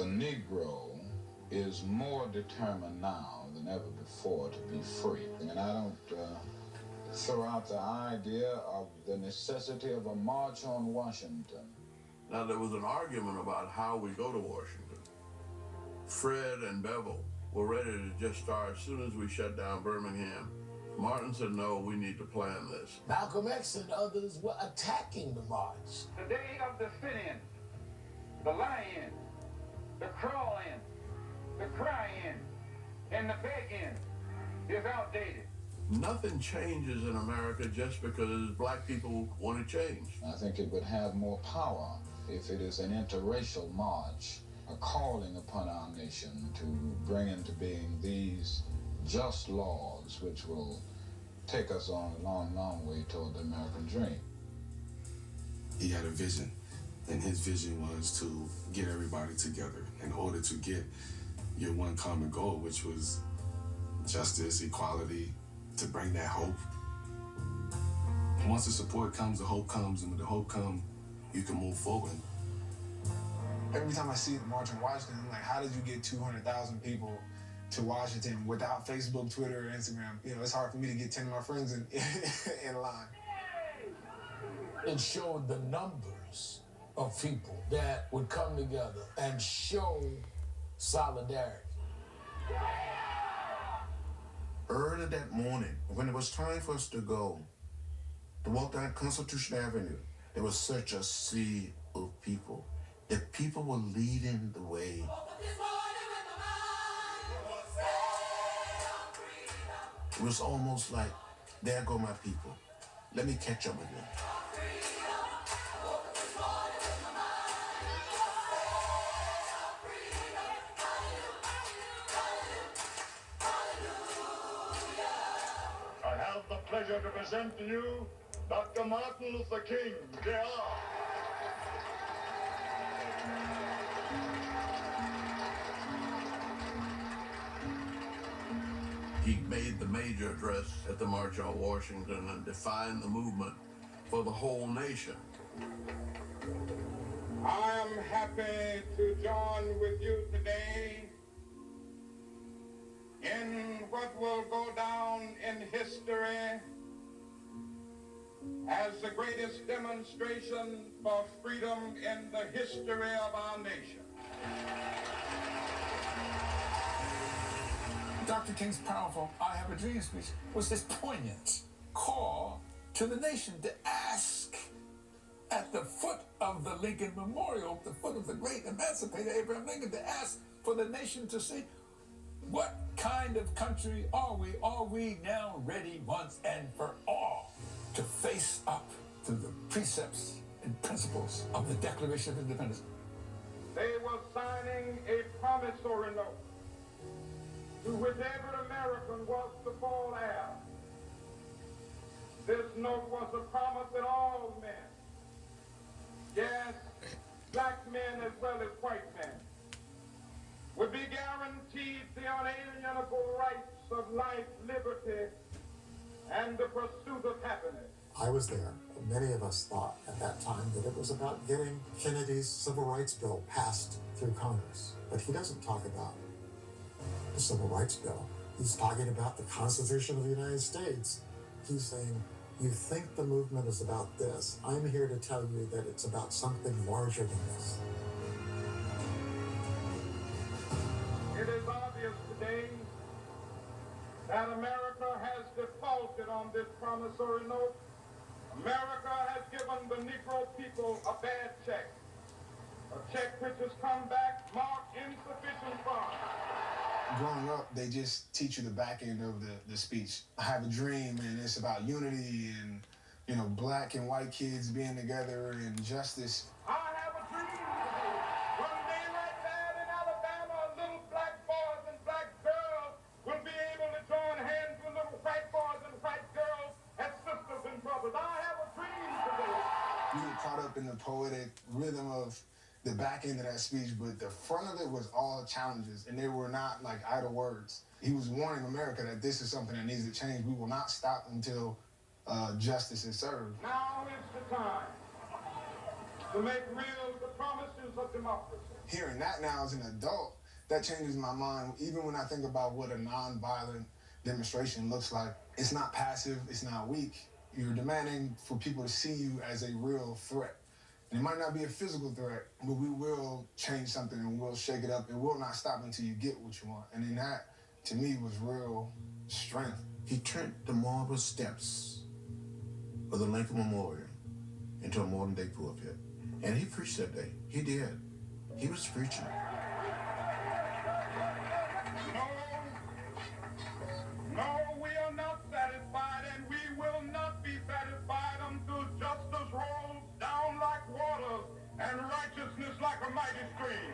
Negro is more determined now than ever before to be free. And I don't throw out the idea of the necessity of a march on Washington. Now, there was an argument about how we go to Washington. Fred and Bevel were ready to just start as soon as we shut down Birmingham. Martin said, no, we need to plan this. Malcolm X and others were attacking the march. The day of the sit-in, the lie-in, the crawl-in, the cry-in, and the beg-in is outdated. Nothing changes in America just because black people want to change. I think it would have more power if it is an interracial march, a calling upon our nation to bring into being these just laws which will take us on a long, long way toward the American dream. He had a vision, and his vision was to get everybody together in order to get your one common goal, which was justice, equality, to bring that hope. And once the support comes, the hope comes, and when the hope comes, you can move forward. Every time I see the March on Washington, I'm like, how did you get 200,000 people to Washington without Facebook, Twitter, or Instagram? You know, it's hard for me to get 10 of my friends in line. It showed the numbers of people that would come together and show solidarity. Early that morning, when it was time for us to go, to walk down Constitution Avenue, there was such a sea of people. The people were leading the way. It was almost like, there go my people. Let me catch up with them. I have the pleasure to present to you Dr. Martin Luther King, Jr. He made the major address at the March on Washington and defined the movement for the whole nation. I am happy to join with you today in what will go down in history as the greatest demonstration for freedom in the history of our nation. Dr. King's powerful I Have a Dream speech was his poignant call to the nation to ask at the foot of the Lincoln Memorial, the foot of the great emancipator Abraham Lincoln, to ask for the nation to say, what kind of country are we? Are we now ready once and for all to face up to the precepts and principles of the Declaration of Independence? They were signing a promissory note to which every American was to fall heir. This note was a promise that all men, yes, black men as well as white men, would be guaranteed the unalienable rights of life, liberty, and the pursuit of happiness. I was there. Many of us thought at that time that it was about getting Kennedy's Civil Rights Bill passed through Congress. But he doesn't talk about the Civil Rights Bill. He's talking about the Constitution of the United States. He's saying, you think the movement is about this. I'm here to tell you that it's about something larger than this. It is obvious today that America has defaulted on this promissory note. America has given the Negro people a bad check. A check which has come back marked insufficient funds. Growing up, they just teach you the back end of the speech. I have a dream, and it's about unity and, you know, black and white kids being together and justice. I have a dream today. One day like that in Alabama, little black boys and black girls will be able to join hands with little white boys and white girls as sisters and brothers. I have a dream today. You get caught up in the poetic rhythm of the back end of that speech, but the front of it was all challenges, and they were not like idle words. He was warning America that this is something that needs to change. We will not stop until justice is served. Now is the time to to make real the promises of democracy. Hearing that now as an adult, that changes my mind. Even when I think about what a nonviolent demonstration looks like, it's not passive, it's not weak. You're demanding for people to see you as a real threat. And it might not be a physical threat, but we will change something and we'll shake it up and we'll not stop until you get what you want. And then that, to me, was real strength. He turned the marble steps of the Lincoln Memorial into a modern day pulpit. And he preached that day. He did. He was preaching. No, we are not satisfied, and we will not be satisfied until justice rolls down like water and righteousness like a mighty stream.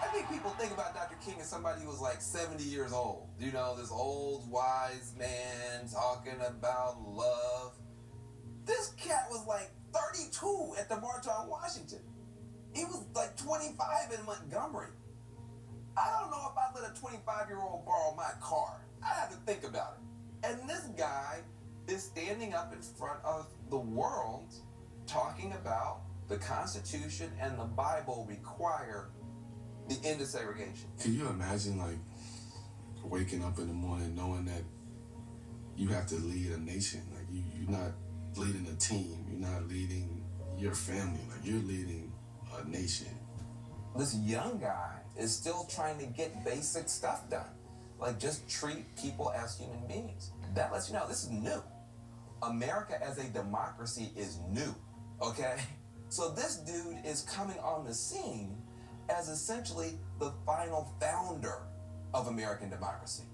I think people think about Dr. King as somebody who was like 70 years old. You know, this old wise man talking about love. This cat was like 32 at the March on Washington. He was like 25 in Montgomery. I don't know if I'd let a 25-year-old borrow my car. I have to think about it. And this guy is standing up in front of the world talking about the Constitution and the Bible require the end of segregation. Can you imagine, like, waking up in the morning knowing that you have to lead a nation? Like, you're not leading a team. You're not leading your family. Like, you're leading a nation. This young guy is still trying to get basic stuff done. Like, just treat people as human beings. That lets you know this is new. America as a democracy is new, okay? So this dude is coming on the scene as essentially the final founder of American democracy.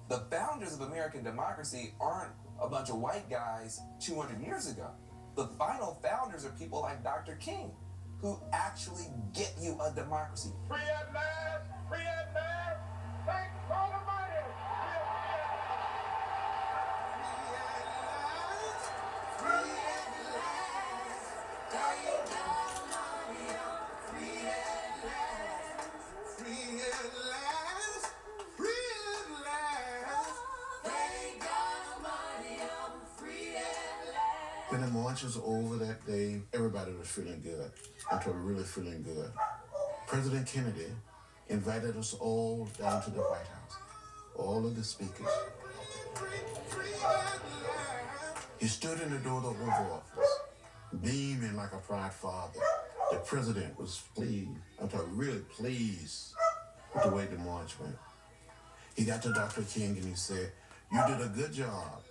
The founders of American democracy aren't a bunch of white guys 200 years ago. The final founders are people like Dr. King, who actually get you a democracy. Free at last, free at last, thank God Almighty. Free at last, thank God Almighty. Free at last, free at last, free at last, thank God Almighty, I'm free at last. When the march was over that day, everybody was feeling good. Until really feeling good. President Kennedy invited us all down to the White House, all of the speakers. He stood in the door of the Oval Office, beaming like a proud father. The president was pleased, until really pleased with the way the march went. He got to Dr. King and he said, "You did a good job